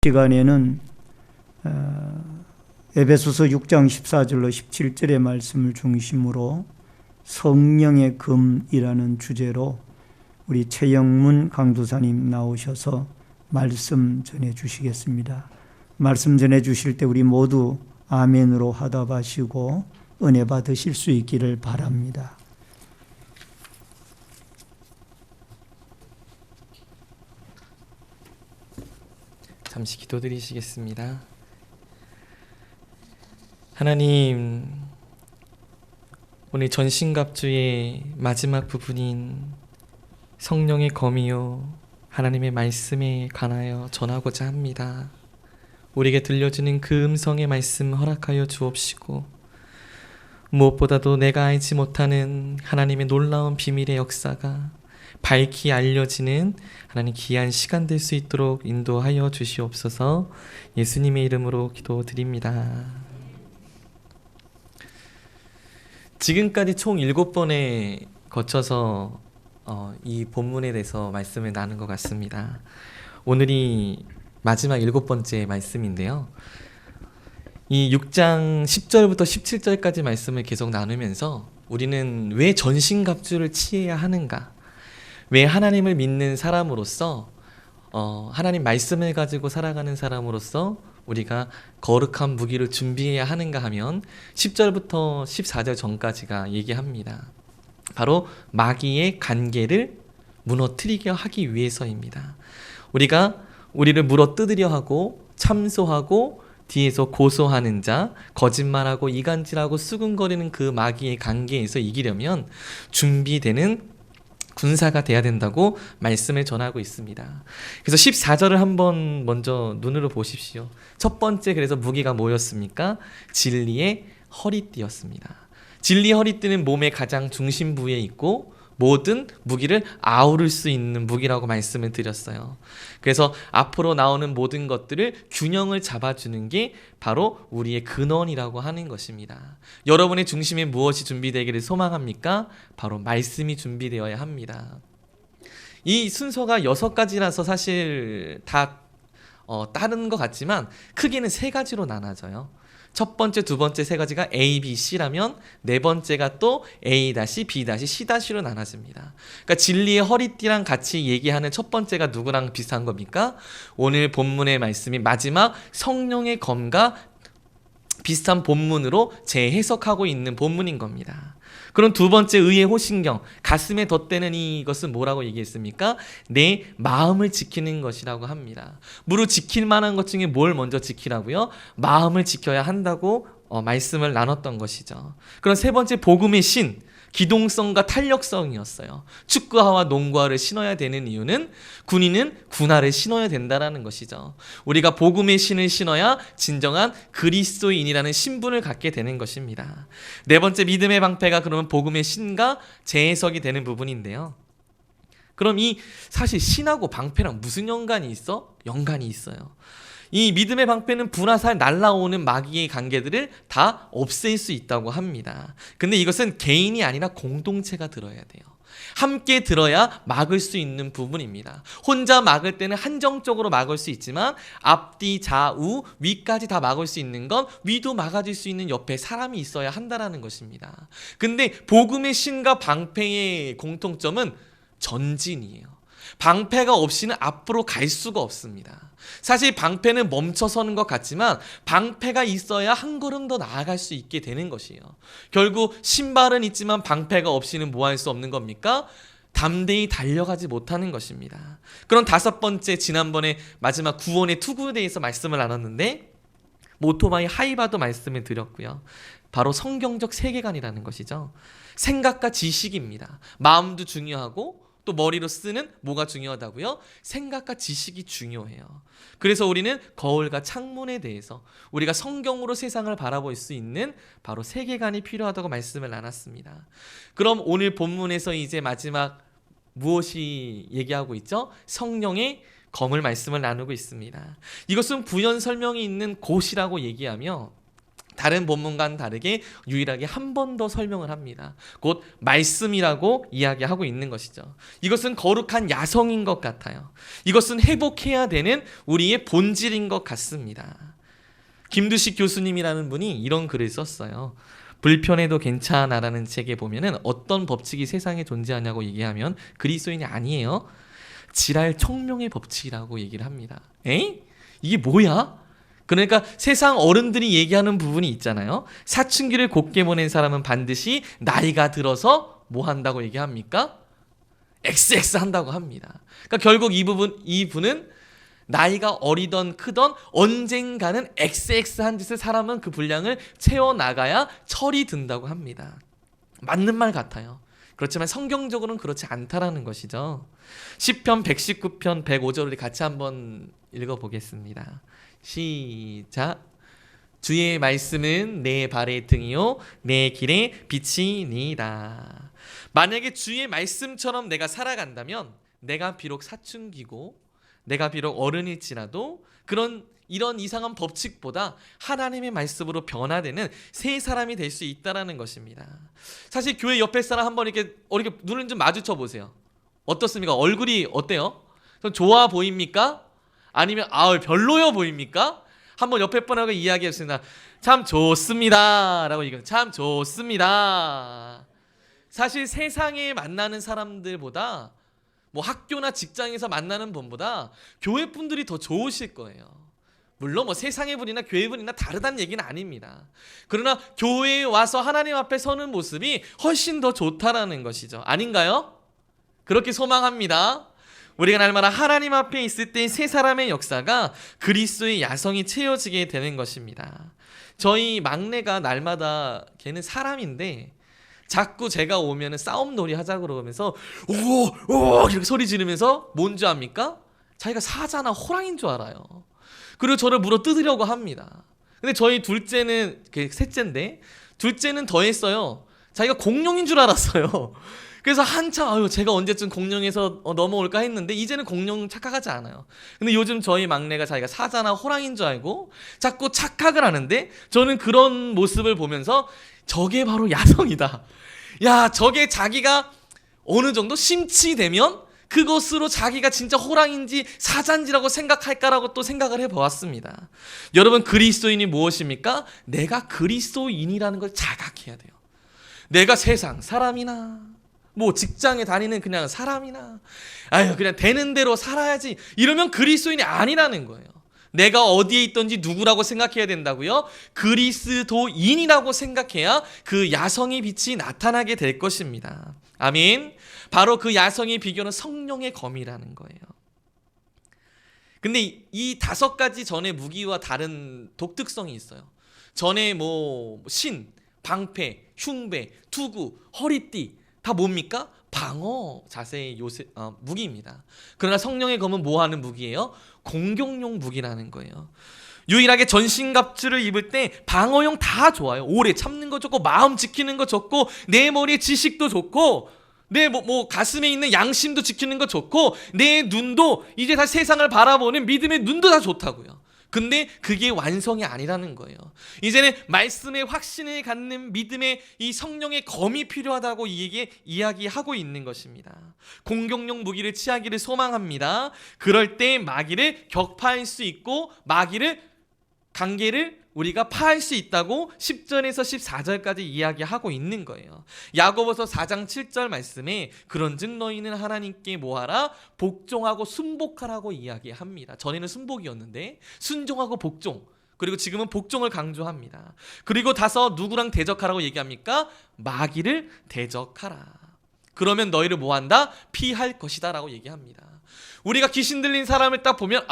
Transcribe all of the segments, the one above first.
시간에는 에베소서 6장 14절로 17절의 말씀을 중심으로 성령의 검이라는 주제로 우리 최영문 강도사님 나오셔서 말씀 전해 주시겠습니다. 말씀 전해 주실 때 우리 모두 아멘으로 화답하시고 은혜 받으실 수 있기를 바랍니다. 잠시 기도드리시겠습니다. 하나님, 오늘 전신갑주의 마지막 부분인 성령의 검이요 하나님의 말씀에 관하여 전하고자 합니다. 우리에게 들려주는 그 음성의 말씀 허락하여 주옵시고, 무엇보다도 내가 알지 못하는 하나님의 놀라운 비밀의 역사가 밝히 알려지는 하나님 귀한 시간 될 수 있도록 인도하여 주시옵소서. 예수님의 이름으로 기도드립니다. 지금까지 총 7번에 거쳐서 이 본문에 대해서 말씀을 나눈 것 같습니다. 오늘이 마지막 7번째 말씀인데요. 이 6장 10절부터 17절까지 말씀을 계속 나누면서 우리는 왜 전신갑주를 취해야 하는가, 왜 하나님을 믿는 사람으로서 하나님 말씀을 가지고 살아가는 사람으로서 우리가 거룩한 무기를 준비해야 하는가 하면 10절부터 14절 전까지가 얘기합니다. 바로 마귀의 간계를 무너뜨리게 하기 위해서입니다. 우리가 우리를 물어뜯으려 하고 참소하고 뒤에서 고소하는 자, 거짓말하고 이간질하고 수군거리는 그 마귀의 관계에서 이기려면 준비되는 군사가 돼야 된다고 말씀을 전하고 있습니다. 그래서 14절을 한번 먼저 눈으로 보십시오. 첫 번째, 그래서 무기가 뭐였습니까? 진리의 허리띠였습니다. 진리의 허리띠는 몸의 가장 중심 부위에 있고 모든 무기를 아우를 수 있는 무기라고 말씀을 드렸어요. 그래서 앞으로 나오는 모든 것들을 균형을 잡아주는 게 바로 우리의 근원이라고 하는 것입니다. 여러분의 중심에 무엇이 준비되기를 소망합니까? 바로 말씀이 준비되어야 합니다. 이 순서가 6가지라서 사실 다 다른 것 같지만 크게는 3가지로 나눠져요. 첫 번째, 두 번째 3가지가 A, B, C라면 네 번째가 또 A-, B-, C-로 나눠집니다. 그러니까 진리의 허리띠랑 같이 얘기하는 첫 번째가 누구랑 비슷한 겁니까? 오늘 본문의 말씀이 마지막 성령의 검과 비슷한 본문으로 재해석하고 있는 본문인 겁니다. 그럼 두 번째, 의의 호신경, 가슴에 덧대는 이것은 뭐라고 얘기했습니까? 내 마음을 지키는 것이라고 합니다. 무릇 지킬 만한 것 중에 뭘 먼저 지키라고요? 마음을 지켜야 한다고 말씀을 나눴던 것이죠. 그럼 세 번째, 복음의 신, 기동성과 탄력성이었어요. 축구화와 농구화를 신어야 되는 이유는 군인은 군화를 신어야 된다는 것이죠. 우리가 복음의 신을 신어야 진정한 그리스도인이라는 신분을 갖게 되는 것입니다. 네 번째, 믿음의 방패가 그러면 복음의 신과 재해석이 되는 부분인데요. 그럼 이 사실 신하고 방패랑 무슨 연관이 있어? 연관이 있어요. 이 믿음의 방패는 불화살 날라오는 마귀의 관계들을 다 없앨 수 있다고 합니다. 근데 이것은 개인이 아니라 공동체가 들어야 돼요. 함께 들어야 막을 수 있는 부분입니다. 혼자 막을 때는 한정적으로 막을 수 있지만 앞뒤, 좌우, 위까지 다 막을 수 있는 건 위도 막아줄 수 있는 옆에 사람이 있어야 한다는 것입니다. 근데 복음의 신과 방패의 공통점은 전진이에요. 방패가 없이는 앞으로 갈 수가 없습니다. 사실 방패는 멈춰서는 것 같지만 방패가 있어야 한 걸음 더 나아갈 수 있게 되는 것이에요. 결국 신발은 있지만 방패가 없이는 뭐 할 수 없는 겁니까? 담대히 달려가지 못하는 것입니다. 그럼 다섯 번째, 지난번에 마지막 구원의 투구에 대해서 말씀을 나눴는데 오토바이 하이바도 말씀을 드렸고요. 바로 성경적 세계관이라는 것이죠. 생각과 지식입니다. 마음도 중요하고 또 머리로 쓰는 뭐가 중요하다고요? 생각과 지식이 중요해요. 그래서 우리는 거울과 창문에 대해서 우리가 성경으로 세상을 바라볼 수 있는 바로 세계관이 필요하다고 말씀을 나눴습니다. 그럼 오늘 본문에서 이제 마지막 무엇이 얘기하고 있죠? 성령의 검을 말씀을 나누고 있습니다. 이것은 부연 설명이 있는 곳이라고 얘기하며 다른 본문과는 다르게 유일하게 한 번 더 설명을 합니다. 곧 말씀이라고 이야기하고 있는 것이죠. 이것은 거룩한 야성인 것 같아요. 이것은 회복해야 되는 우리의 본질인 것 같습니다. 김두식 교수님이라는 분이 이런 글을 썼어요. 불편해도 괜찮아라는 책에 보면은 어떤 법칙이 세상에 존재하냐고 얘기하면 그리스도인이 아니에요. 지랄 청명의 법칙이라고 얘기를 합니다. 에이? 이게 뭐야? 그러니까 세상 어른들이 얘기하는 부분이 있잖아요. 사춘기를 곱게 보낸 사람은 반드시 나이가 들어서 뭐 한다고 얘기합니까? XX 한다고 합니다. 그러니까 결국 이분은 나이가 어리던 크던 언젠가는 XX 한 짓을 사람은 그 분량을 채워나가야 철이 든다고 합니다. 맞는 말 같아요. 그렇지만 성경적으로는 그렇지 않다라는 것이죠. 시편 119편 105절을 같이 한번 읽어보겠습니다. 시작. 주의 말씀은 내 발의 등이요 내 길의 빛이니이다. 만약에 주의 말씀처럼 내가 살아간다면 내가 비록 사춘기고 내가 비록 어른일지라도 이런 이상한 법칙보다 하나님의 말씀으로 변화되는 새 사람이 될 수 있다라는 것입니다. 사실 교회 옆에 사람 한번 이렇게 눈을 좀 마주쳐 보세요. 어떻습니까? 얼굴이 어때요? 좀 좋아 보입니까? 아니면 별로여 보입니까? 한번 옆에 분하고 이야기했습니다. 참 좋습니다 라고 얘기해요. 참 좋습니다. 사실 세상에 만나는 사람들보다 뭐 학교나 직장에서 만나는 분보다 교회 분들이 더 좋으실 거예요. 물론 뭐 세상의 분이나 교회 분이나 다르다는 얘기는 아닙니다. 그러나 교회에 와서 하나님 앞에 서는 모습이 훨씬 더 좋다라는 것이죠. 아닌가요? 그렇게 소망합니다. 우리가 날마다 하나님 앞에 있을 때 세 사람의 역사가 그리스도의 야성이 채워지게 되는 것입니다. 저희 막내가 날마다 걔는 사람인데 자꾸 제가 오면은 싸움놀이 하자 그러면서 오 이렇게 소리 지르면서 뭔지 압니까? 자기가 사자나 호랑이인 줄 알아요. 그리고 저를 물어 뜯으려고 합니다. 근데 저희 둘째는 셋째인데 둘째는 더 했어요. 자기가 공룡인 줄 알았어요. 그래서 한참 제가 언제쯤 공룡에서 넘어올까 했는데 이제는 공룡 착각하지 않아요. 근데 요즘 저희 막내가 자기가 사자나 호랑이인 줄 알고 자꾸 착각을 하는데 저는 그런 모습을 보면서 저게 바로 야성이다. 야, 저게 자기가 어느 정도 심취되면 그것으로 자기가 진짜 호랑인지 사자인지라고 생각할까라고 또 생각을 해보았습니다. 여러분, 그리스도인이 무엇입니까? 내가 그리스도인이라는 걸 자각해야 돼요. 내가 세상 사람이나 뭐 직장에 다니는 그냥 사람이나 그냥 되는 대로 살아야지 이러면 그리스도인이 아니라는 거예요. 내가 어디에 있든지 누구라고 생각해야 된다고요? 그리스도인이라고 생각해야 그 야성의 빛이 나타나게 될 것입니다. 아멘. 바로 그 야성의 비결은 성령의 검이라는 거예요. 근데 이 5가지 전의 무기와 다른 독특성이 있어요. 전에 뭐 신, 방패, 흉배, 투구, 허리띠 다 뭡니까? 방어 자세의 무기입니다. 그러나 성령의 검은 뭐 하는 무기예요? 공격용 무기라는 거예요. 유일하게 전신갑주를 입을 때 방어용 다 좋아요. 오래 참는 거 좋고 마음 지키는 거 좋고 내 머리에 지식도 좋고 내 가슴에 있는 양심도 지키는 거 좋고 내 눈도 이제 다 세상을 바라보는 믿음의 눈도 다 좋다고요. 근데 그게 완성이 아니라는 거예요. 이제는 말씀의 확신을 갖는 믿음의 이 성령의 검이 필요하다고 이야기하고 있는 것입니다. 공격용 무기를 취하기를 소망합니다. 그럴 때 마귀를 격파할 수 있고 관계를 우리가 파할 수 있다고 10절에서 14절까지 이야기하고 있는 거예요. 야고보서 4장 7절 말씀에 그런즉 너희는 하나님께 뭐하라? 복종하고 순복하라고 이야기합니다. 전에는 순복이었는데 순종하고 복종, 그리고 지금은 복종을 강조합니다. 그리고 다서 누구랑 대적하라고 얘기합니까? 마귀를 대적하라. 그러면 너희를 뭐한다? 피할 것이다 라고 얘기합니다. 우리가 귀신 들린 사람을 딱 보면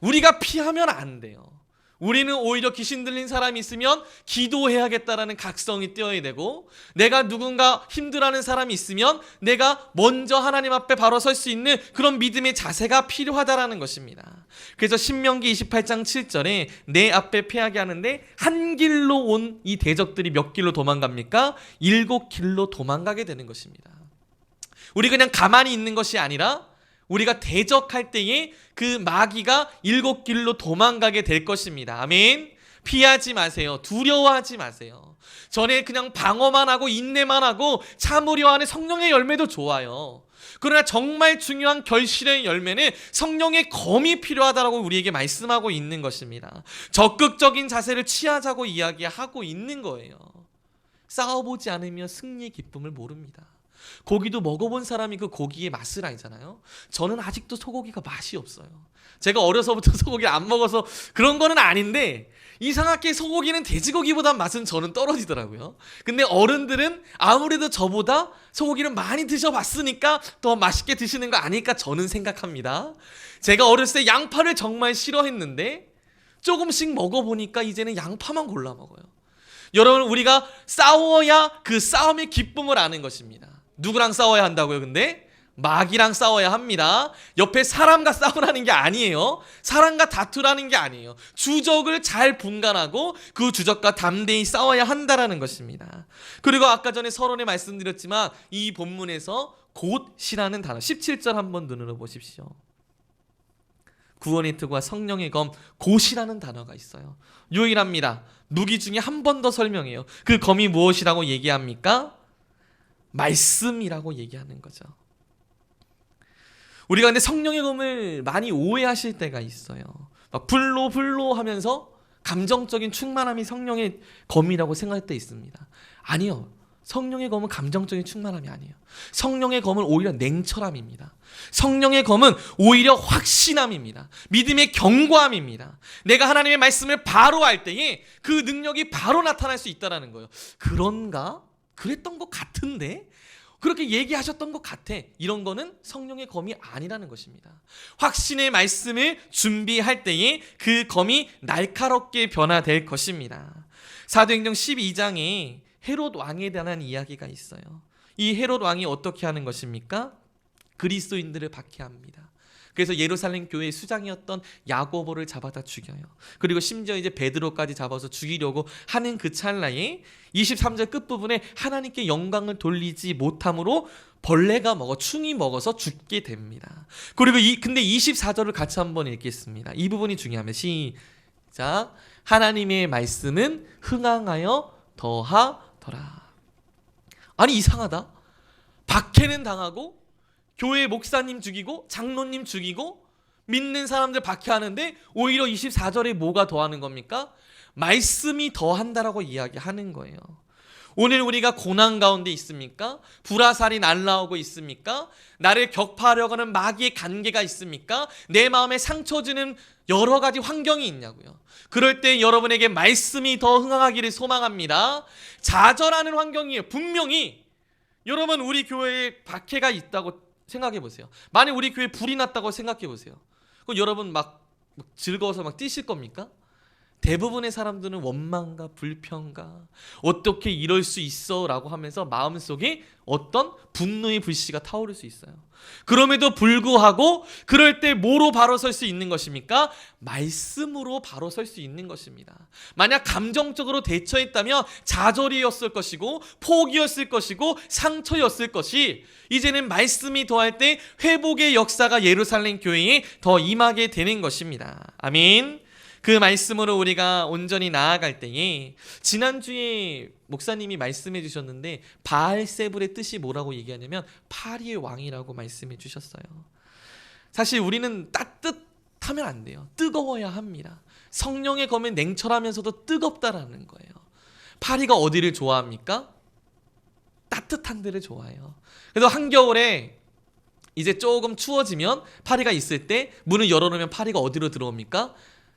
우리가 피하면 안 돼요. 우리는 오히려 귀신 들린 사람이 있으면 기도해야겠다라는 각성이 뛰어야 되고, 내가 누군가 힘들어하는 사람이 있으면 내가 먼저 하나님 앞에 바로 설 수 있는 그런 믿음의 자세가 필요하다라는 것입니다. 그래서 신명기 28장 7절에 내 앞에 패하게 하는데 한 길로 온 이 대적들이 몇 길로 도망갑니까? 7길로 도망가게 되는 것입니다. 우리 그냥 가만히 있는 것이 아니라 우리가 대적할 때에 그 마귀가 7길로 도망가게 될 것입니다. 아멘. 피하지 마세요. 두려워하지 마세요. 전에 그냥 방어만 하고 인내만 하고 참으려 하는 성령의 열매도 좋아요. 그러나 정말 중요한 결실의 열매는 성령의 검이 필요하다라고 우리에게 말씀하고 있는 것입니다. 적극적인 자세를 취하자고 이야기하고 있는 거예요. 싸워보지 않으면 승리의 기쁨을 모릅니다. 고기도 먹어본 사람이 그 고기의 맛을 알잖아요. 저는 아직도 소고기가 맛이 없어요. 제가 어려서부터 소고기를 안 먹어서 그런 거는 아닌데 이상하게 소고기는 돼지고기보다 맛은 저는 떨어지더라고요. 근데 어른들은 아무래도 저보다 소고기를 많이 드셔봤으니까 더 맛있게 드시는 거 아닐까 저는 생각합니다. 제가 어렸을 때 양파를 정말 싫어했는데 조금씩 먹어보니까 이제는 양파만 골라 먹어요. 여러분, 우리가 싸워야 그 싸움의 기쁨을 아는 것입니다. 누구랑 싸워야 한다고요? 근데 마귀랑 싸워야 합니다. 옆에 사람과 싸우라는 게 아니에요. 사람과 다투라는 게 아니에요. 주적을 잘 분간하고 그 주적과 담대히 싸워야 한다라는 것입니다. 그리고 아까 전에 서론에 말씀드렸지만 이 본문에서 곧이라는 단어 17절 한번 눈으로 보십시오. 구원의 특과 성령의 검 곧이라는 단어가 있어요. 유일합니다. 무기 중에 한 번 더 설명해요. 그 검이 무엇이라고 얘기합니까? 말씀이라고 얘기하는 거죠. 우리가 근데 성령의 검을 많이 오해하실 때가 있어요. 막 불로 하면서 감정적인 충만함이 성령의 검이라고 생각할 때 있습니다. 아니요. 성령의 검은 감정적인 충만함이 아니에요. 성령의 검은 오히려 냉철함입니다. 성령의 검은 오히려 확신함입니다. 믿음의 견고함입니다. 내가 하나님의 말씀을 바로 할 때에 그 능력이 바로 나타날 수 있다는 거예요. 그런가? 그랬던 것 같은데? 그렇게 얘기하셨던 것 같아. 이런 거는 성령의 검이 아니라는 것입니다. 확신의 말씀을 준비할 때에 그 검이 날카롭게 변화될 것입니다. 사도행전 12장에 헤롯 왕에 대한 이야기가 있어요. 이 헤롯 왕이 어떻게 하는 것입니까? 그리스도인들을 박해합니다. 그래서 예루살렘 교회의 수장이었던 야고보를 잡아다 죽여요. 그리고 심지어 이제 베드로까지 잡아서 죽이려고 하는 그 찰나에 23절 끝부분에 하나님께 영광을 돌리지 못함으로 벌레가 먹어 충이 먹어서 죽게 됩니다. 그리고 근데 24절을 같이 한번 읽겠습니다. 이 부분이 중요합니다. 시작. 하나님의 말씀은 흥황하여 더하더라. 아니 이상하다. 박해는 당하고 교회 목사님 죽이고 장로님 죽이고 믿는 사람들 박해하는데 오히려 24절에 뭐가 더하는 겁니까? 말씀이 더한다라고 이야기하는 거예요. 오늘 우리가 고난 가운데 있습니까? 불화살이 날라오고 있습니까? 나를 격파하려고 하는 마귀의 관계가 있습니까? 내 마음에 상처 주는 여러 가지 환경이 있냐고요. 그럴 때 여러분에게 말씀이 더 흥황하기를 소망합니다. 좌절하는 환경이에요. 분명히 여러분 우리 교회에 박해가 있다고 생각해 보세요. 만약 우리 교회에 불이 났다고 생각해 보세요. 그럼 여러분 막 즐거워서 막 뛰실 겁니까? 대부분의 사람들은 원망과 불평과 어떻게 이럴 수 있어 라고 하면서 마음속에 어떤 분노의 불씨가 타오를 수 있어요. 그럼에도 불구하고 그럴 때 뭐로 바로 설 수 있는 것입니까? 말씀으로 바로 설 수 있는 것입니다. 만약 감정적으로 대처했다면 좌절이었을 것이고 포기였을 것이고 상처였을 것이 이제는 말씀이 더할 때 회복의 역사가 예루살렘 교회에 더 임하게 되는 것입니다. 아멘. 그 말씀으로 우리가 온전히 나아갈 때에 지난주에 목사님이 말씀해 주셨는데 바알세불의 뜻이 뭐라고 얘기하냐면 파리의 왕이라고 말씀해 주셨어요. 사실 우리는 따뜻하면 안 돼요. 뜨거워야 합니다. 성령의 검은 냉철하면서도 뜨겁다라는 거예요. 파리가 어디를 좋아합니까? 따뜻한 데를 좋아해요. 그래서 한겨울에 이제 조금 추워지면 파리가 있을 때 문을 열어놓으면 파리가 어디로 들어옵니까?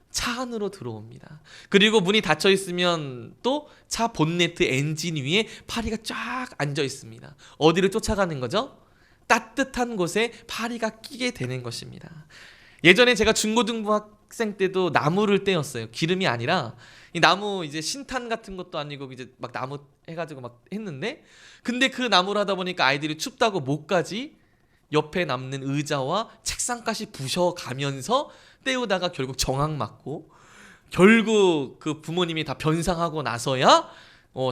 차 안으로 들어옵니다. 그리고 문이 닫혀 있으면 또 차 본네트 엔진 위에 파리가 쫙 앉아 있습니다. 어디를 쫓아가는 거죠? 따뜻한 곳에 파리가 끼게 되는 것입니다. 예전에 제가 중고등부 학생 때도 나무를 떼었어요. 기름이 아니라 이 나무 이제 신탄 같은 것도 아니고 이제 막 나무 해가지고 막 했는데 근데 그 나무를 하다 보니까 아이들이 춥다고 목까지 옆에 남는 의자와 책상까지 부셔가면서 떼우다가 결국 정학 맞고 결국 그 부모님이 다 변상하고 나서야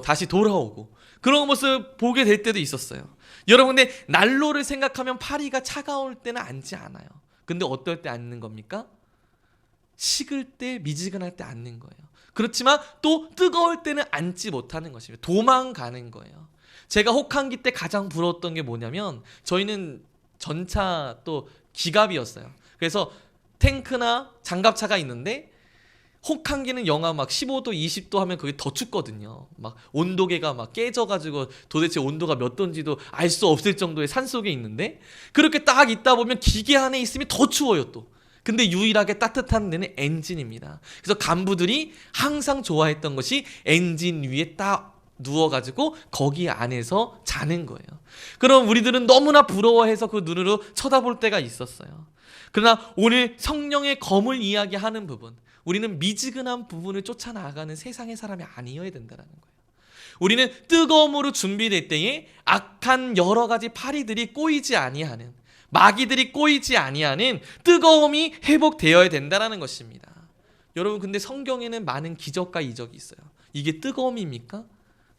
다시 돌아오고 그런 모습 보게 될 때도 있었어요. 여러분 근데 난로를 생각하면 파리가 차가울 때는 앉지 않아요. 근데 어떨 때 앉는 겁니까? 식을 때 미지근할 때 앉는 거예요. 그렇지만 또 뜨거울 때는 앉지 못하는 것입니다. 도망가는 거예요. 제가 혹한기 때 가장 부러웠던 게 뭐냐면 저희는 전차 또 기갑이었어요. 그래서 탱크나 장갑차가 있는데 혹한기는 영하 막 15도, 20도 하면 그게 더 춥거든요. 막 온도계가 막 깨져가지고 도대체 온도가 몇 도인지도 알 수 없을 정도의 산속에 있는데 그렇게 딱 있다 보면 기계 안에 있으면 더 추워요 또. 근데 유일하게 따뜻한 데는 엔진입니다. 그래서 간부들이 항상 좋아했던 것이 엔진 위에 딱 누워가지고 거기 안에서 자는 거예요. 그럼 우리들은 너무나 부러워해서 그 눈으로 쳐다볼 때가 있었어요. 그러나 오늘 성령의 검을 이야기하는 부분, 우리는 미지근한 부분을 쫓아나가는 세상의 사람이 아니어야 된다는 거예요. 우리는 뜨거움으로 준비될 때에 악한 여러 가지 파리들이 꼬이지 아니하는, 마귀들이 꼬이지 아니하는 뜨거움이 회복되어야 된다는 것입니다. 여러분, 근데 성경에는 많은 기적과 이적이 있어요. 이게 뜨거움입니까?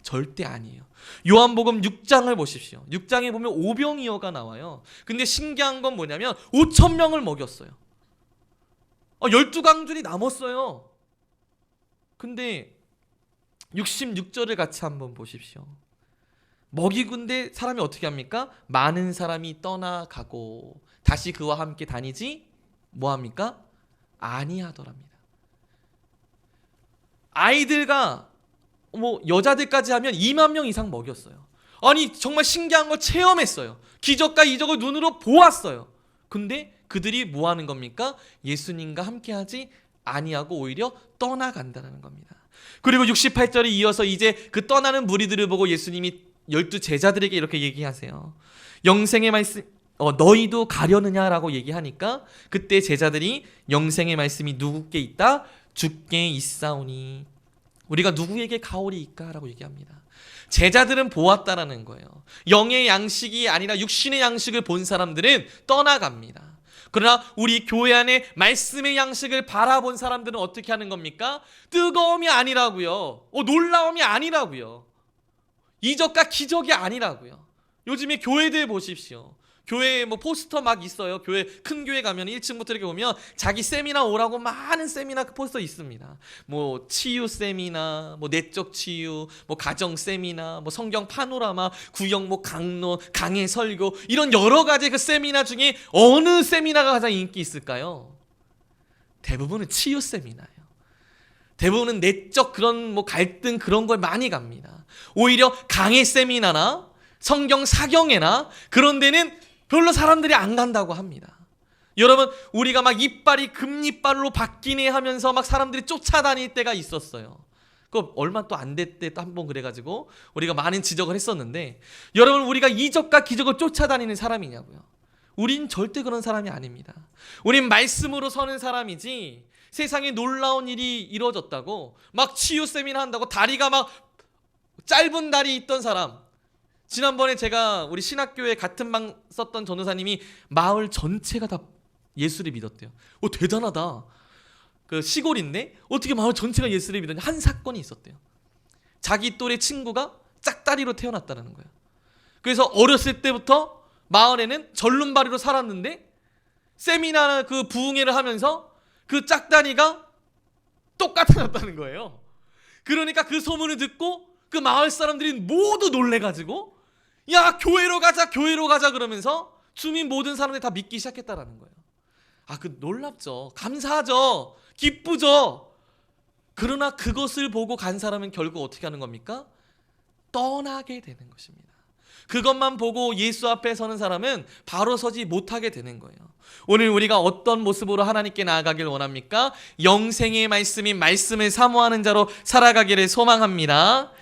절대 아니에요. 요한복음 6장을 보십시오. 6장에 보면 오병이어가 나와요. 근데 신기한 건 뭐냐면 5,000명을 먹였어요. 12강줄이 남았어요. 근데 66절을 같이 한번 보십시오. 먹이군데 사람이 어떻게 합니까? 많은 사람이 떠나가고 다시 그와 함께 다니지 뭐합니까? 아니하더랍니다. 아이들과 여자들까지 하면 2만 명 이상 먹였어요. 아니 정말 신기한 걸 체험했어요. 기적과 이적을 눈으로 보았어요. 근데 그들이 뭐 하는 겁니까? 예수님과 함께하지 아니하고 오히려 떠나간다는 겁니다. 그리고 68절에 이어서 이제 그 떠나는 무리들을 보고 예수님이 12 제자들에게 이렇게 얘기하세요. 영생의 말씀 너희도 가려느냐라고 얘기하니까 그때 제자들이 영생의 말씀이 누구께 있다? 주께 있사오니 우리가 누구에게 가오리이까? 라고 얘기합니다. 제자들은 보았다라는 거예요. 영의 양식이 아니라 육신의 양식을 본 사람들은 떠나갑니다. 그러나 우리 교회 안에 말씀의 양식을 바라본 사람들은 어떻게 하는 겁니까? 뜨거움이 아니라고요. 놀라움이 아니라고요. 이적과 기적이 아니라고요. 요즘에 교회들 보십시오. 교회에 포스터 막 있어요. 큰 교회 가면 1층부터 이렇게 보면 자기 세미나 오라고 많은 세미나 포스터 있습니다. 치유 세미나, 내적 치유, 가정 세미나, 성경 파노라마, 구역 강론, 강해 설교 이런 여러 가지 그 세미나 중에 어느 세미나가 가장 인기 있을까요? 대부분은 치유 세미나예요. 대부분은 내적 그런 갈등 그런 걸 많이 갑니다. 오히려 강해 세미나나 성경 사경회나 그런 데는 별로 사람들이 안 간다고 합니다. 여러분, 우리가 막 이빨이 금이빨로 바뀌네 하면서 막 사람들이 쫓아다닐 때가 있었어요. 그 얼마 또 안 됐대 또 한 번 그래가지고 우리가 많은 지적을 했었는데, 여러분, 우리가 이적과 기적을 쫓아다니는 사람이냐고요? 우린 절대 그런 사람이 아닙니다. 우린 말씀으로 서는 사람이지 세상에 놀라운 일이 이루어졌다고 막 치유 세미나 한다고 다리가 막 짧은 다리 있던 사람, 지난번에 제가 우리 신학교에 같은 방 썼던 전도사님이 마을 전체가 다 예수를 믿었대요. 대단하다. 그 시골인데 어떻게 마을 전체가 예수를 믿었냐. 한 사건이 있었대요. 자기 또래 친구가 짝다리로 태어났다는 거예요. 그래서 어렸을 때부터 마을에는 절름발이로 살았는데 세미나 그 부흥회를 하면서 그 짝다리가 똑같아졌다는 거예요. 그러니까 그 소문을 듣고 그 마을 사람들이 모두 놀래가지고 야, 교회로 가자 그러면서 주민 모든 사람들이 다 믿기 시작했다라는 거예요. 놀랍죠. 감사하죠. 기쁘죠. 그러나 그것을 보고 간 사람은 결국 어떻게 하는 겁니까? 떠나게 되는 것입니다. 그것만 보고 예수 앞에 서는 사람은 바로 서지 못하게 되는 거예요. 오늘 우리가 어떤 모습으로 하나님께 나아가길 원합니까? 영생의 말씀인 말씀을 사모하는 자로 살아가기를 소망합니다.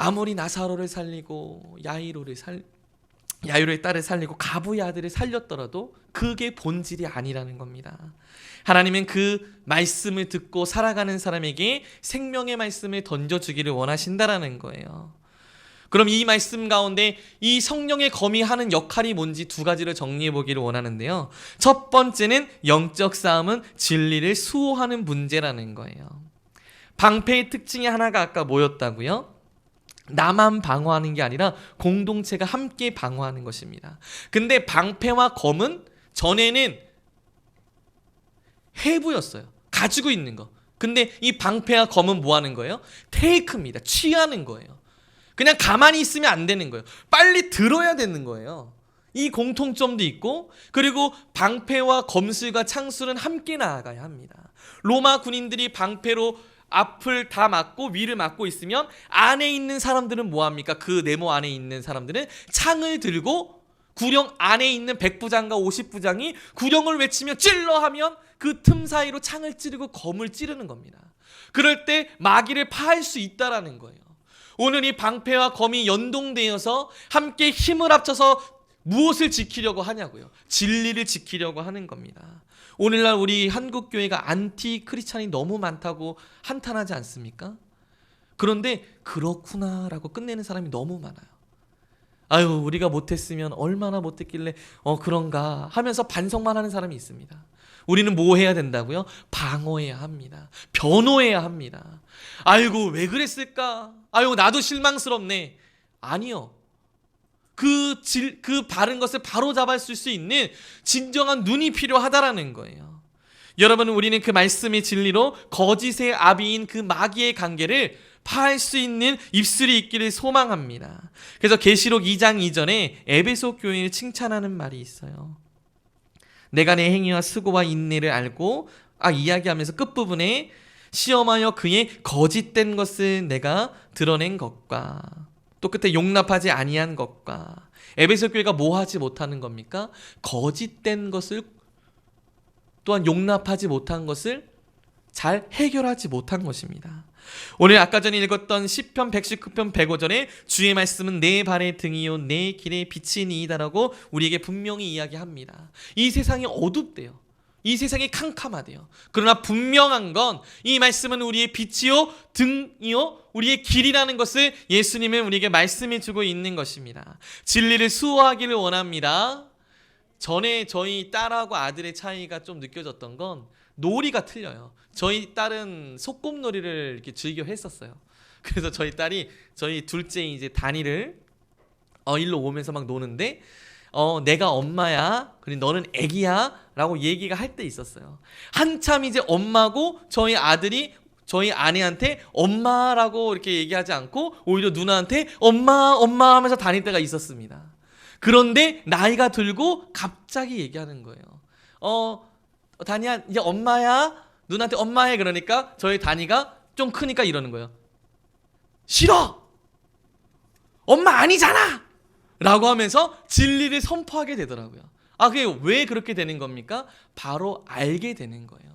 아무리 나사로를 살리고 야이로의 딸을 살리고 가부의 아들을 살렸더라도 그게 본질이 아니라는 겁니다. 하나님은 그 말씀을 듣고 살아가는 사람에게 생명의 말씀을 던져주기를 원하신다라는 거예요. 그럼 이 말씀 가운데 이 성령의 검이 하는 역할이 뭔지 두 가지를 정리해 보기를 원하는데요. 첫 번째는 영적 싸움은 진리를 수호하는 문제라는 거예요. 방패의 특징이 하나가 아까 뭐였다고요? 나만 방어하는 게 아니라 공동체가 함께 방어하는 것입니다. 근데 방패와 검은 전에는 해부였어요. 가지고 있는 거. 근데 이 방패와 검은 뭐 하는 거예요? 테이크입니다. 취하는 거예요. 그냥 가만히 있으면 안 되는 거예요. 빨리 들어야 되는 거예요. 이 공통점도 있고, 그리고 방패와 검술과 창술은 함께 나아가야 합니다. 로마 군인들이 방패로 앞을 다 막고 위를 막고 있으면 안에 있는 사람들은 뭐 합니까? 그 네모 안에 있는 사람들은 창을 들고 구령 안에 있는 100부장과 50부장이 구령을 외치며 찔러 하면 그 틈 사이로 창을 찌르고 검을 찌르는 겁니다. 그럴 때 마귀를 파할 수 있다라는 거예요. 오늘 이 방패와 검이 연동되어서 함께 힘을 합쳐서 무엇을 지키려고 하냐고요? 진리를 지키려고 하는 겁니다. 오늘날 우리 한국교회가 안티 크리스찬이 너무 많다고 한탄하지 않습니까? 그런데 그렇구나라고 끝내는 사람이 너무 많아요. 아유, 우리가 못했으면 얼마나 못했길래 그런가 하면서 반성만 하는 사람이 있습니다. 우리는 뭐 해야 된다고요? 방어해야 합니다. 변호해야 합니다. 아이고, 왜 그랬을까? 아유, 나도 실망스럽네. 아니요. 그 바른 것을 바로 잡을 수 있는 진정한 눈이 필요하다라는 거예요. 여러분, 우리는 그 말씀의 진리로 거짓의 아비인 그 마귀의 관계를 파할 수 있는 입술이 있기를 소망합니다. 그래서 계시록 2장 이전에 에베소 교회를 칭찬하는 말이 있어요. 내가 내 행위와 수고와 인내를 알고 이야기하면서 끝부분에 시험하여 그의 거짓된 것을 내가 드러낸 것과 또 끝에 용납하지 아니한 것과 에베소 교회가 뭐 하지 못하는 겁니까? 거짓된 것을 또한 용납하지 못한 것을 잘 해결하지 못한 것입니다. 오늘 아까 전에 읽었던 시편 119편 105절에 주의 말씀은 내 발의 등이요 내 길의 빛이니이다라고 우리에게 분명히 이야기합니다. 이 세상이 어둡대요. 이 세상이 캄캄하대요. 그러나 분명한 건 이 말씀은 우리의 빛이요 등이요 우리의 길이라는 것을 예수님은 우리에게 말씀해 주고 있는 것입니다. 진리를 수호하기를 원합니다. 전에 저희 딸하고 아들의 차이가 좀 느껴졌던 건 놀이가 틀려요. 저희 딸은 소꿉놀이를 이렇게 즐겨 했었어요. 그래서 저희 딸이 저희 둘째 이제 다니를 일로 오면서 막 노는데 내가 엄마야, 그리고 너는 애기야 라고 얘기가 할 때 있었어요. 한참 이제 엄마고 저희 아들이 저희 아내한테 엄마라고 이렇게 얘기하지 않고 오히려 누나한테 엄마 엄마 하면서 다닐 때가 있었습니다. 그런데 나이가 들고 갑자기 얘기하는 거예요. 다니야 이제 엄마야, 누나한테 엄마해. 그러니까 저희 다니가 좀 크니까 이러는 거예요. 싫어, 엄마 아니잖아 라고 하면서 진리를 선포하게 되더라고요. 그게 왜 그렇게 되는 겁니까? 바로 알게 되는 거예요.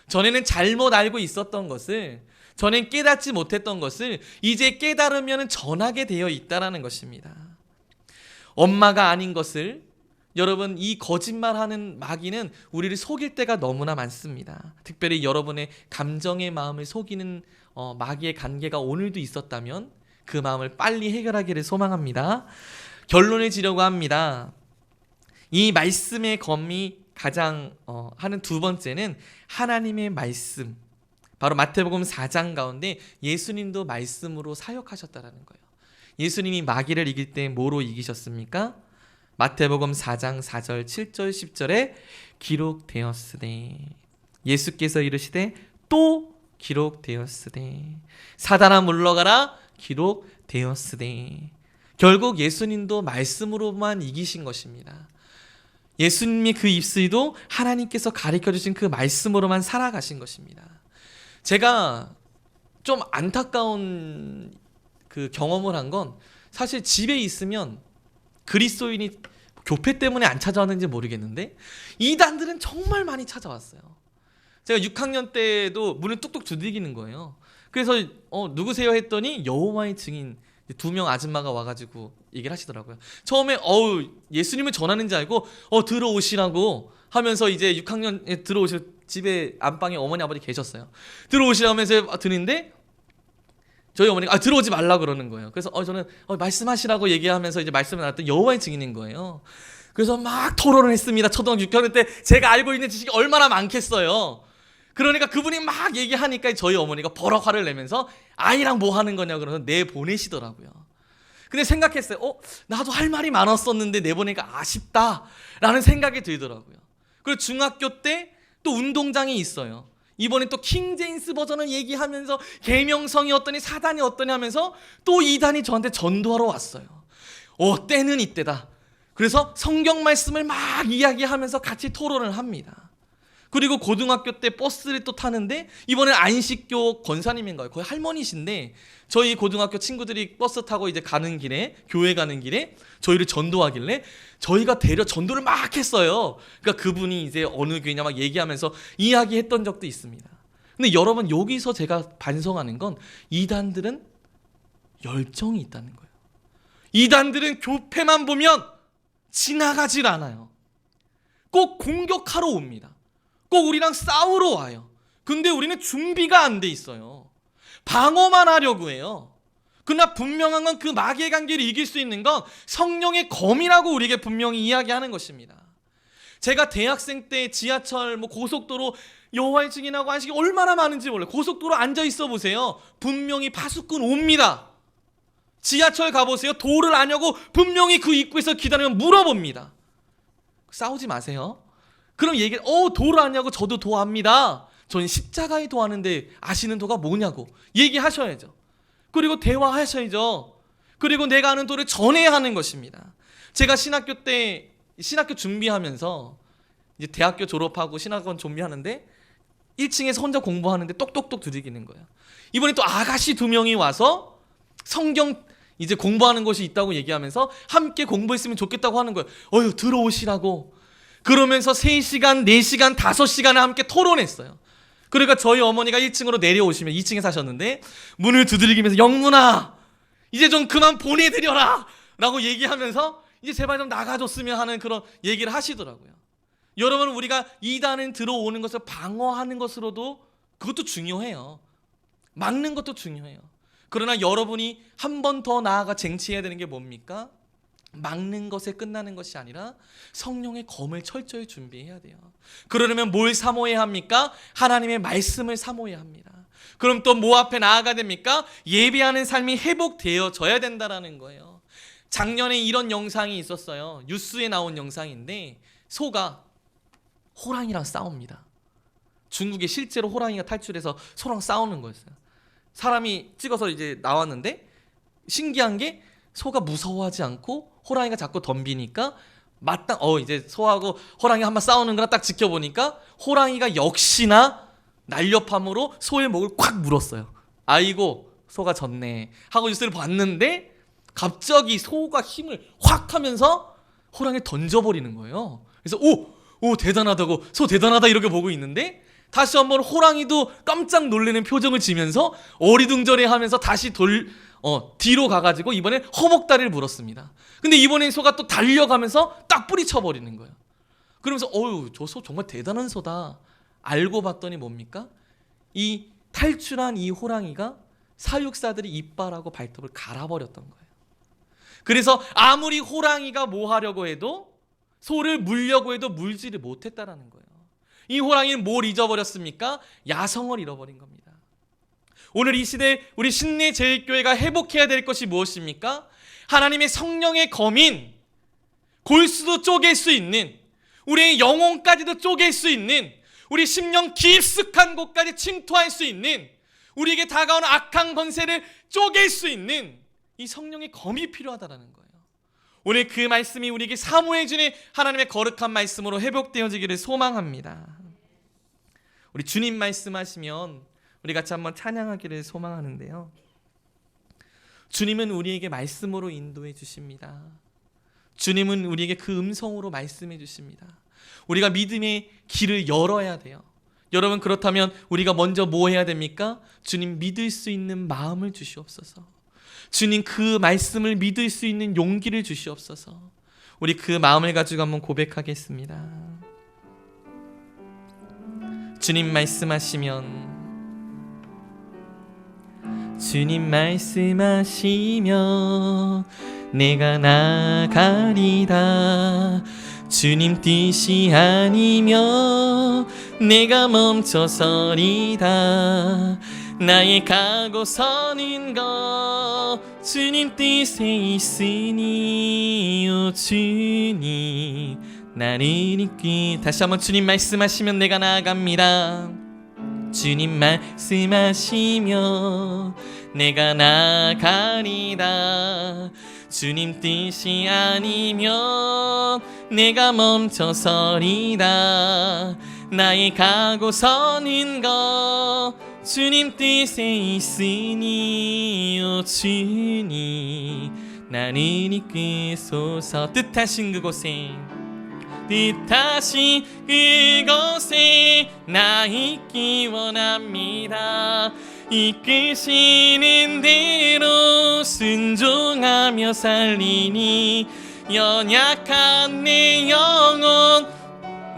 전에는 잘못 알고 있었던 것을, 전엔 깨닫지 못했던 것을 이제 깨달으면 전하게 되어 있다는 것입니다. 엄마가 아닌 것을, 여러분, 이 거짓말하는 마귀는 우리를 속일 때가 너무나 많습니다. 특별히 여러분의 감정의 마음을 속이는 마귀의 관계가 오늘도 있었다면 그 마음을 빨리 해결하기를 소망합니다. 결론을 지려고 합니다. 이 말씀의 검이 가장 하는 두 번째는 하나님의 말씀. 바로 마태복음 4장 가운데 예수님도 말씀으로 사역하셨다라는 거예요. 예수님이 마귀를 이길 때 뭐로 이기셨습니까? 마태복음 4장 4절 7절 10절에 기록되었으되 예수께서 이르시되 또 기록되었으되 사단아 물러가라 기록되었으되. 결국 예수님도 말씀으로만 이기신 것입니다. 예수님의 그 입술도 하나님께서 가르쳐주신 그 말씀으로만 살아가신 것입니다. 제가 좀 안타까운 그 경험을 한 건, 사실 집에 있으면 그리스도인이 교회 때문에 안 찾아왔는지 모르겠는데 이단들은 정말 많이 찾아왔어요. 제가 6학년 때도 문을 뚝뚝 두들기는 거예요. 그래서 누구세요 했더니 여호와의 증인 2명 아줌마가 와가지고 얘기를 하시더라고요. 처음에 예수님을 전하는 줄 알고 들어오시라고 하면서 이제 6학년에 집에 안방에 어머니 아버지 계셨어요. 들어오시라면서 드는데 저희 어머니가 들어오지 말라 그러는 거예요. 그래서 저는 말씀하시라고 얘기하면서 이제 말씀을 나눴더니 여호와의 증인인 거예요. 그래서 막 토론을 했습니다. 초등학교 6학년 때 제가 알고 있는 지식이 얼마나 많겠어요. 그러니까 그분이 막 얘기하니까 저희 어머니가 버럭 화를 내면서 아이랑 뭐 하는 거냐 그러면서 내보내시더라고요. 근데 생각했어요. 나도 할 말이 많았었는데 내보내니까 아쉽다라는 생각이 들더라고요. 그리고 중학교 때 또 운동장이 있어요. 이번에 또 킹제임스 버전을 얘기하면서 계명성이 어떠니 사단이 어떠니 하면서 또 이단이 저한테 전도하러 왔어요. 때는 이때다. 그래서 성경 말씀을 막 이야기하면서 같이 토론을 합니다. 그리고 고등학교 때 버스를 또 타는데 이번엔 안식교 권사님인가요? 거의 할머니신데 저희 고등학교 친구들이 버스 타고 이제 가는 길에 교회 가는 길에 저희를 전도하길래 저희가 데려 전도를 막 했어요. 그러니까 그분이 이제 어느 교회냐 막 얘기하면서 이야기했던 적도 있습니다. 근데 여러분 여기서 제가 반성하는 건 이단들은 열정이 있다는 거예요. 이단들은 교회만 보면 지나가질 않아요. 꼭 공격하러 옵니다. 꼭 우리랑 싸우러 와요. 근데 우리는 준비가 안 돼 있어요. 방어만 하려고 해요. 그러나 분명한 건 그 마귀의 관계를 이길 수 있는 건 성령의 검이라고 우리에게 분명히 이야기하는 것입니다. 제가 대학생 때 지하철, 고속도로 여호와의 증인하고 안식이 얼마나 많은지 몰라요. 고속도로 앉아 있어 보세요. 분명히 파수꾼 옵니다. 지하철 가보세요. 도를 아냐고 분명히 그 입구에서 기다리면 물어봅니다. 싸우지 마세요. 그럼 도를 아냐고 저도 도합니다. 저는 십자가에 도하는데 아시는 도가 뭐냐고 얘기하셔야죠. 그리고 대화하셔야죠. 그리고 내가 아는 도를 전해야 하는 것입니다. 제가 신학교 때 신학교 준비하면서 이제 대학교 졸업하고 신학원 준비하는데 1층에서 혼자 공부하는데 똑똑똑 두들기는 거예요. 이번에 또 아가씨 2명이 와서 성경 이제 공부하는 곳이 있다고 얘기하면서 함께 공부했으면 좋겠다고 하는 거예요. 들어오시라고. 그러면서 3시간, 4시간, 5시간을 함께 토론했어요. 그러니까 저희 어머니가 1층으로 내려오시면 2층에 사셨는데 문을 두드리면서 영문아 이제 좀 그만 보내드려라 라고 얘기하면서 이제 제발 좀 나가줬으면 하는 그런 얘기를 하시더라고요. 여러분 우리가 이단은 들어오는 것을 방어하는 것으로도 그것도 중요해요. 막는 것도 중요해요. 그러나 여러분이 한 번 더 나아가 쟁취해야 되는 게 뭡니까? 막는 것에 끝나는 것이 아니라 성령의 검을 철저히 준비해야 돼요. 그러려면 뭘 사모해야 합니까? 하나님의 말씀을 사모해야 합니다. 그럼 또 뭐 앞에 나아가야 됩니까? 예배하는 삶이 회복되어져야 된다라는 거예요. 작년에 이런 영상이 있었어요. 뉴스에 나온 영상인데 소가 호랑이랑 싸웁니다. 중국에 실제로 호랑이가 탈출해서 소랑 싸우는 거였어요. 사람이 찍어서 이제 나왔는데 신기한 게 소가 무서워하지 않고 호랑이가 자꾸 덤비니까 마땅 이제 소하고 호랑이 한번 싸우는 거나 딱 지켜보니까 호랑이가 역시나 날렵함으로 소의 목을 콱 물었어요. 아이고 소가 졌네 하고 뉴스를 봤는데 갑자기 소가 힘을 확 하면서 호랑이를 던져버리는 거예요. 그래서 오 대단하다고 소 대단하다 이렇게 보고 있는데 다시 한번 호랑이도 깜짝 놀라는 표정을 지면서 어리둥절해하면서 다시 뒤로 가가지고 이번엔 허벅다리를 물었습니다. 근데 이번엔 소가 또 달려가면서 딱 뿌리쳐버리는 거예요. 그러면서 저 소 정말 대단한 소다. 알고 봤더니 뭡니까? 이 탈출한 이 호랑이가 사육사들이 이빨하고 발톱을 갈아버렸던 거예요. 그래서 아무리 호랑이가 뭐 하려고 해도 소를 물려고 해도 물지를 못했다라는 거예요. 이 호랑이는 뭘 잊어버렸습니까? 야성을 잃어버린 겁니다. 오늘 이 시대 우리 신내제일교회가 회복해야 될 것이 무엇입니까? 하나님의 성령의 검인, 골수도 쪼갤 수 있는, 우리의 영혼까지도 쪼갤 수 있는, 우리 심령 깊숙한 곳까지 침투할 수 있는, 우리에게 다가오는 악한 권세를 쪼갤 수 있는 이 성령의 검이 필요하다는 거예요. 오늘 그 말씀이 우리에게 사모해 주는 하나님의 거룩한 말씀으로 회복되어지기를 소망합니다. 우리 주님 말씀하시면 우리 같이 한번 찬양하기를 소망하는데요. 주님은 우리에게 말씀으로 인도해 주십니다. 주님은 우리에게 그 음성으로 말씀해 주십니다. 우리가 믿음의 길을 열어야 돼요. 여러분 그렇다면 우리가 먼저 뭐 해야 됩니까? 주님 믿을 수 있는 마음을 주시옵소서. 주님 그 말씀을 믿을 수 있는 용기를 주시옵소서. 우리 그 마음을 가지고 한번 고백하겠습니다. 주님 말씀하시면 주님 말씀하시며 내가 나가리다. 주님 뜻이 아니며 내가 멈춰서리다. 나의 가고 서는 것 주님 뜻에 있으니 오 주님 나를 이끌. 다시 한번 주님 말씀하시면 내가 나아갑니다. 주님 말씀하시며 내가 나가리라. 주님 뜻이 아니면 내가 멈춰서리라. 나의 가고 서는 것 주님 뜻에 있으니 오 주님 나를 이끄소서. 뜻하신 그곳에 나 있기 원합니다. 이끄시는 대로 순종하며 살리니 연약한 내 영혼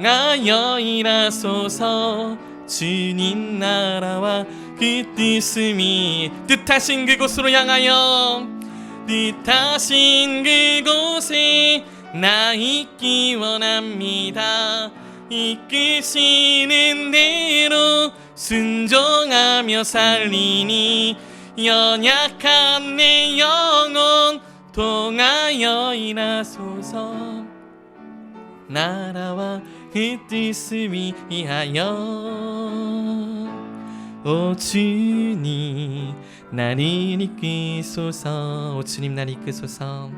하여 일하소서. 주님 나라와 그 뜻음이 뜻하신 그곳으로 향하여 뜻하신 그곳에 나 있기 원합니다. 이끄시는 대로 순종하며 살리니 연약한 내 영혼 통하여 일하소서. 나라와 그 뜻을 위하여 오 주님 나를 이끄소서. 오 주님 나를 이끄소서.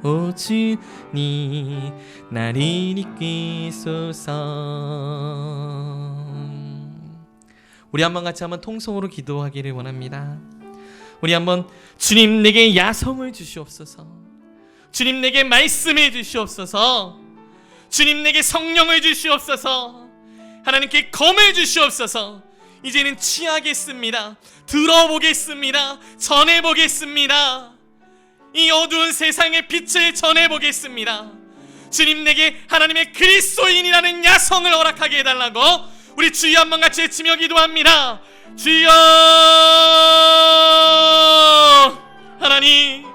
오 주님 나를 이끄소서. 우리 한번 같이 한번 통성으로 기도하기를 원합니다. 우리 한번 주님 내게 야성을 주시옵소서. 주님 내게 말씀해 주시옵소서. 주님 내게 성령을 주시옵소서. 하나님께 검을 주시옵소서. 이제는 취하겠습니다. 들어보겠습니다. 전해보겠습니다. 이 어두운 세상의 빛을 전해보겠습니다. 주님 내게 하나님의 그리스도인이라는 야성을 허락하게 해달라고 우리 주여 한번 같이 외치며 기도합니다. 주여. 하나님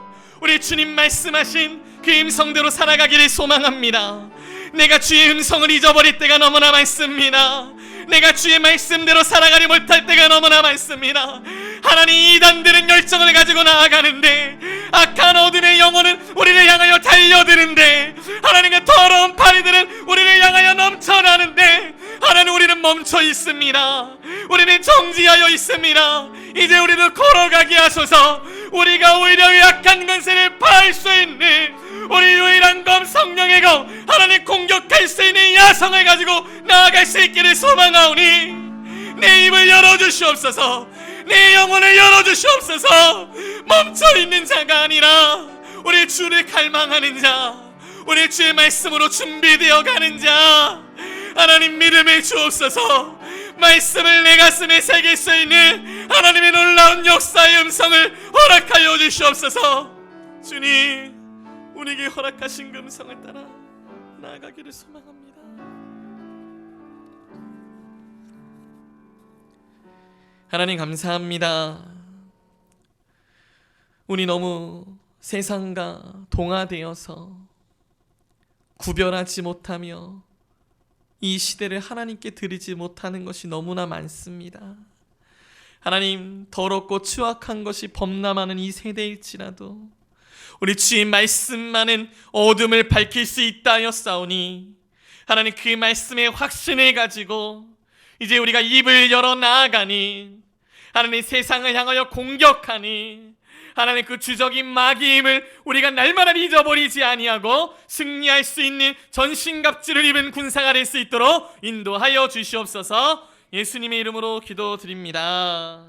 우리 주님 말씀하신 그 음성대로 살아가기를 소망합니다. 내가 주의 음성을 잊어버릴 때가 너무나 많습니다. 내가 주의 말씀대로 살아가지 못할 때가 너무나 많습니다. 하나님 이단들은 열정을 가지고 나아가는데 악한 어둠의 영혼은 우리를 향하여 달려드는데 하나님의 더러운 파리들은 우리를 향하여 넘쳐나는데 하나님 우리는 멈춰 있습니다. 우리는 정지하여 있습니다. 이제 우리도 걸어가게 하소서. 우리가 오히려 약한 권세를 파할 수 있는 우리 유일한 검 성령의 검 하나님 공격할 수 있는 야성을 가지고 나아갈 수 있기를 소망하오니 내 입을 열어주시옵소서. 내 영혼을 열어주시옵소서. 멈춰있는 자가 아니라 우리 주를 갈망하는 자, 우리 주의 말씀으로 준비되어 가는 자 하나님 믿음을 주옵소서. 말씀을 내 가슴에 새길 수 있는 하나님의 놀라운 역사의 음성을 허락하여 주시옵소서. 주님 우리에게 허락하신 그 음성을 따라 나아가기를 소망합니다. 하나님 감사합니다. 우리 너무 세상과 동화되어서 구별하지 못하며 이 시대를 하나님께 드리지 못하는 것이 너무나 많습니다. 하나님 더럽고 추악한 것이 범람하는 이 세대일지라도 우리 주의 말씀만은 어둠을 밝힐 수 있다 하였사오니 하나님 그 말씀의 확신을 가지고 이제 우리가 입을 열어 나아가니 하나님 세상을 향하여 공격하니 하나님 그 주적인 마귀임을 우리가 날마다 잊어버리지 아니하고 승리할 수 있는 전신갑주를 입은 군사가 될 수 있도록 인도하여 주시옵소서. 예수님의 이름으로 기도드립니다.